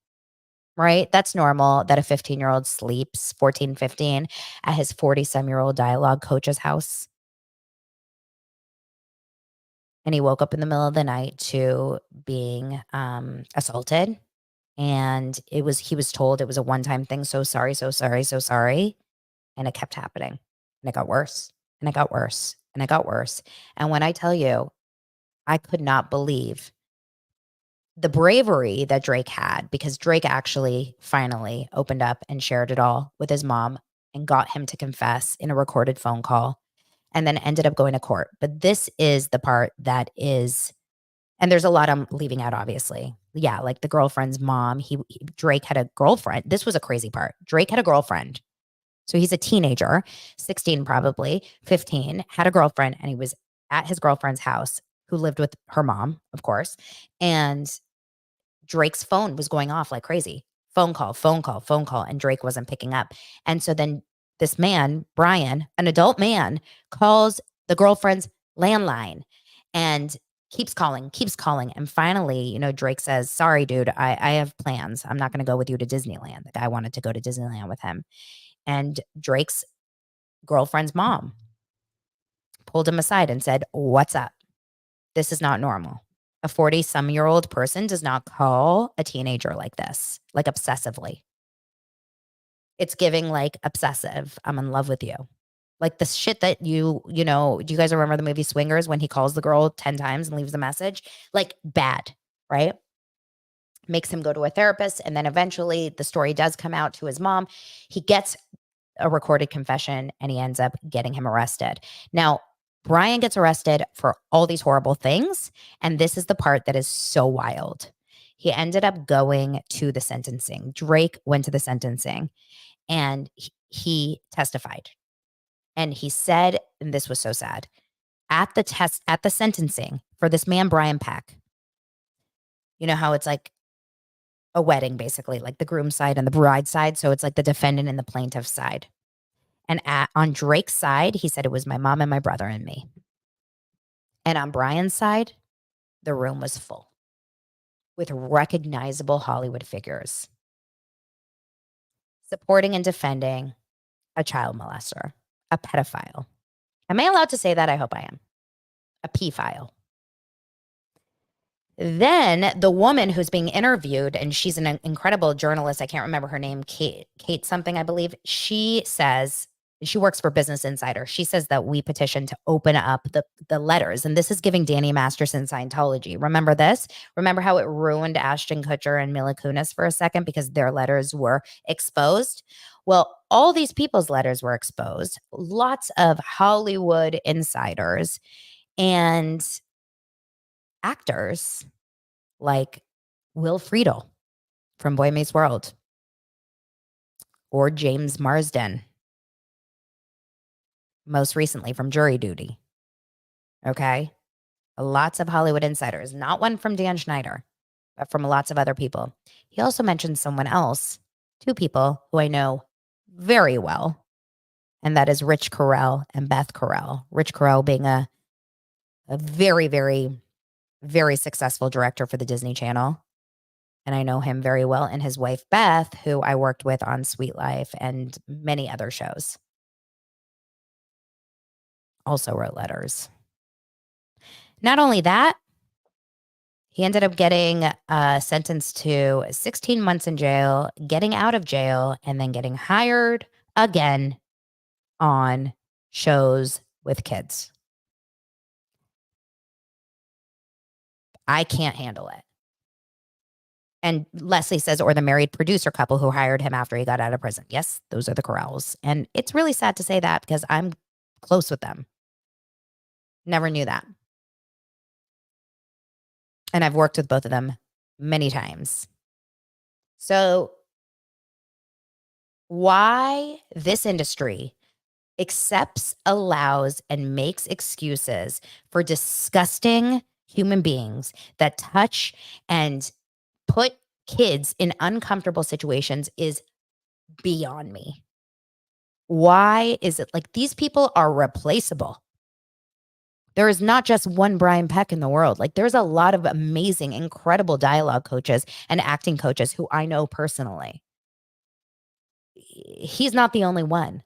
Right? That's normal that a 15-year-old sleeps, 14, 15, at his 40-some-year-old dialogue coach's house. And he woke up in the middle of the night to being assaulted. And he was told it was a one-time thing. So sorry, so sorry, so sorry. And it kept happening. And it got worse. And it got worse. And it got worse. And when I tell you, I could not believe the bravery that Drake had, because Drake actually finally opened up and shared it all with his mom and got him to confess in a recorded phone call and then ended up going to court. But this is the part that is, and there's a lot I'm leaving out, obviously. Yeah, like the girlfriend's mom. Drake had a girlfriend. This was a crazy part. Drake had a girlfriend. So he's a teenager, 16 probably, 15, had a girlfriend, and he was at his girlfriend's house who lived with her mom, of course. And Drake's phone was going off like crazy. Phone call, phone call, phone call. And Drake wasn't picking up. And so then this man, Brian, an adult man, calls the girlfriend's landline and keeps calling, keeps calling. And finally, Drake says, sorry, dude, I have plans. I'm not going to go with you to Disneyland. The guy wanted to go to Disneyland with him. And Drake's girlfriend's mom pulled him aside and said, what's up? This is not normal. A 40-some-year-old person does not call a teenager like this, like obsessively. It's giving like obsessive. I'm in love with you. Like the shit that do you guys remember the movie Swingers when he calls the girl 10 times and leaves a message? Like bad, right? Makes him go to a therapist. And then eventually the story does come out to his mom. He gets a recorded confession and he ends up getting him arrested. Now, Brian gets arrested for all these horrible things. And this is the part that is so wild. He ended up going to the sentencing. Drake went to the sentencing and he testified. And he said, and this was so sad, at the sentencing for this man, Brian Peck, you know how it's like a wedding, basically, like the groom's side and the bride's side. So it's like the defendant and the plaintiff's side. And on Drake's side, he said it was my mom and my brother and me. And on Brian's side, the room was full with recognizable Hollywood figures supporting and defending a child molester, a pedophile. Am I allowed to say that? I hope I am. A pedophile. Then the woman who's being interviewed, and she's an incredible journalist. I can't remember her name, Kate something, I believe. She says, she works for Business Insider. She says that we petitioned to open up the letters. And this is giving Danny Masterson Scientology. Remember this? Remember how it ruined Ashton Kutcher and Mila Kunis for a second because their letters were exposed? Well, all these people's letters were exposed. Lots of Hollywood insiders and actors like Will Friedle from Boy Meets World or James Marsden, most recently from Jury Duty. Okay. Lots of Hollywood insiders, not one from Dan Schneider, but from lots of other people. He also mentioned someone else, two people who I know very well, and that is Rich Carell and Beth Carell. Rich Carell being a very, very, very successful director for the Disney Channel. And I know him very well, and his wife, Beth, who I worked with on Sweet Life and many other shows, also wrote letters. Not only that, he ended up getting sentenced to 16 months in jail, getting out of jail, and then getting hired again on shows with kids. I can't handle it. And Leslie says, or the married producer couple who hired him after he got out of prison. Yes, those are the Carells. And it's really sad to say that because I'm close with them. Never knew that. And I've worked with both of them many times. So why this industry accepts, allows, and makes excuses for disgusting human beings that touch and put kids in uncomfortable situations is beyond me. Why is it like these people are replaceable? There is not just one Brian Peck in the world. Like there's a lot of amazing, incredible dialogue coaches and acting coaches who I know personally. He's not the only one.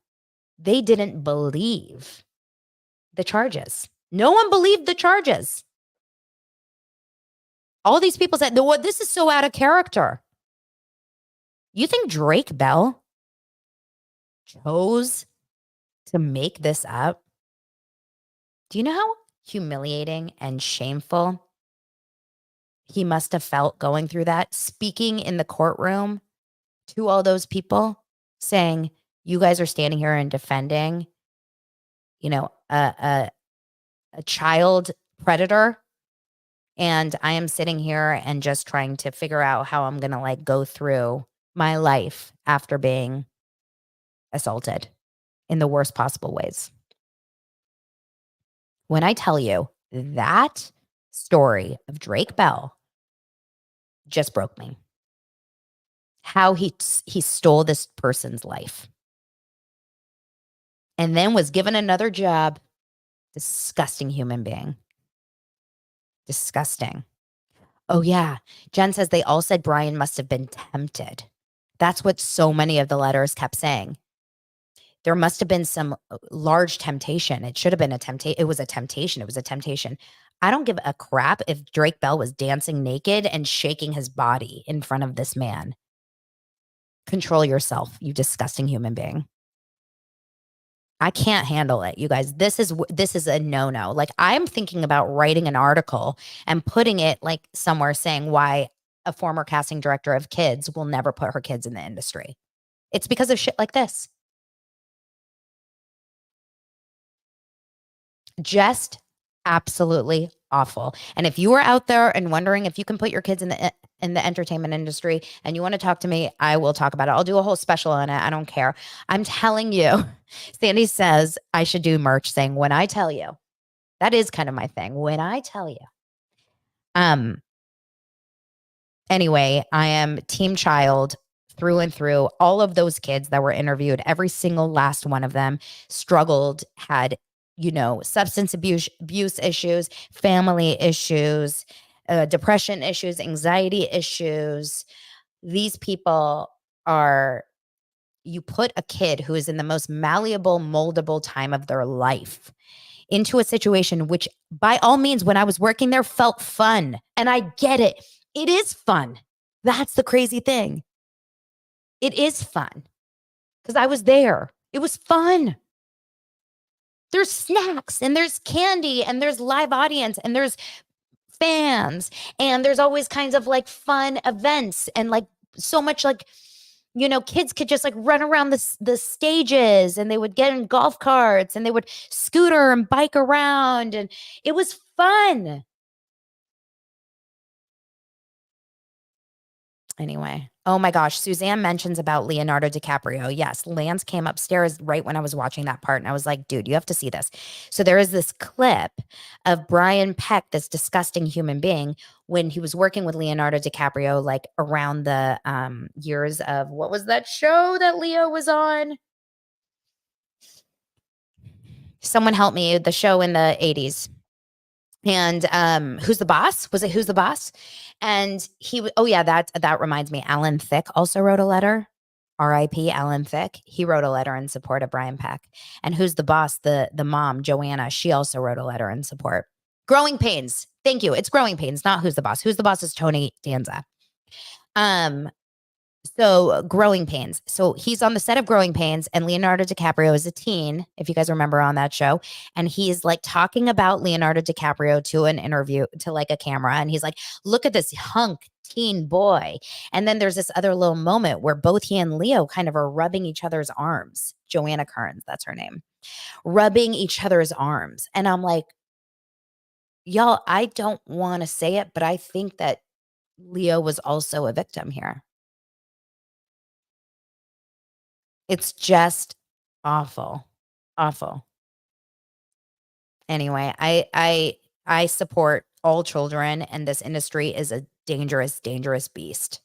They didn't believe the charges. No one believed the charges. All these people said, "No, this is so out of character." You think Drake Bell chose to make this up? Do you know how humiliating and shameful he must have felt going through that, speaking in the courtroom to all those people, saying, "You guys are standing here and defending, a child predator, and I am sitting here and just trying to figure out how I'm gonna like go through my life after being assaulted in the worst possible ways." When I tell you that story of Drake Bell just broke me. How he stole this person's life and then was given another job. Disgusting human being. Disgusting. Oh, yeah. Jen says they all said Brian must have been tempted. That's what so many of the letters kept saying. There must have been some large temptation. It should have been a temptation. It was a temptation. It was a temptation. I don't give a crap if Drake Bell was dancing naked and shaking his body in front of this man. Control yourself, you disgusting human being. I can't handle it, you guys. This is a no-no. Like, I'm thinking about writing an article and putting it like somewhere saying why a former casting director of kids will never put her kids in the industry. It's because of shit like this. Just absolutely awful. And if you are out there and wondering if you can put your kids in the entertainment industry and you want to talk to me, I will talk about it. I'll do a whole special on it. I don't care. I'm telling you. Sandy says I should do merch saying when I tell you. That is kind of my thing. When I tell you. Anyway, I am team child through and through. All of those kids that were interviewed, every single last one of them struggled, had substance abuse issues, family issues, depression issues, anxiety issues. These people you put a kid who is in the most malleable, moldable time of their life into a situation which, by all means, when I was working there, felt fun. And I get it. It is fun. That's the crazy thing. It is fun because I was there. It was fun. There's snacks and there's candy and there's live audience and there's fans and there's always kinds of like fun events and like so much like, kids could just like run around the stages and they would get in golf carts and they would scooter and bike around and it was fun. Anyway, oh my gosh, Suzanne mentions about Leonardo DiCaprio. Yes, Lance came upstairs right when I was watching that part, and I was like, dude, you have to see this. So there is this clip of Brian Peck, this disgusting human being, when he was working with Leonardo DiCaprio, like around the years of, what was that show that Leo was on? Someone help me, the show in the 80s. And Who's the Boss? Was it Who's the Boss? And that reminds me. Alan Thicke also wrote a letter. R.I.P. Alan Thicke. He wrote a letter in support of Brian Peck. And Who's the Boss? The mom, Joanna, she also wrote a letter in support. Growing Pains. Thank you. It's Growing Pains, not Who's the Boss. Who's the Boss is Tony Danza. So Growing Pains. So he's on the set of Growing Pains and Leonardo DiCaprio is a teen, if you guys remember on that show. And he's like talking about Leonardo DiCaprio to an interview, to like a camera. And he's like, look at this hunk teen boy. And then there's this other little moment where both he and Leo kind of are rubbing each other's arms. Joanna Kearns, that's her name. Rubbing each other's arms. And I'm like, y'all, I don't want to say it, but I think that Leo was also a victim here. It's just awful. Awful. Anyway, I support all children, and this industry is a dangerous, dangerous beast.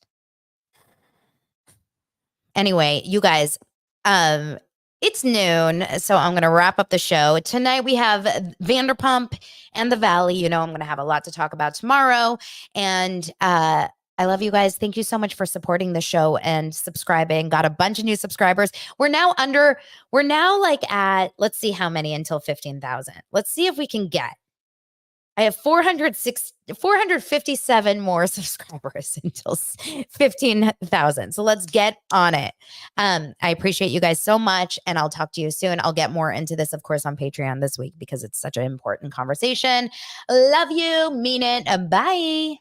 Anyway, you guys, it's noon, so I'm going to wrap up the show. Tonight we have Vanderpump and the Valley. I'm going to have a lot to talk about tomorrow. And I love you guys. Thank you so much for supporting the show and subscribing. Got a bunch of new subscribers. We're now like at, let's see how many until 15,000. Let's see if we can get. I have 457 more subscribers until 15,000. So let's get on it. I appreciate you guys so much, and I'll talk to you soon. I'll get more into this, of course, on Patreon this week because it's such an important conversation. Love you. Mean it. Bye.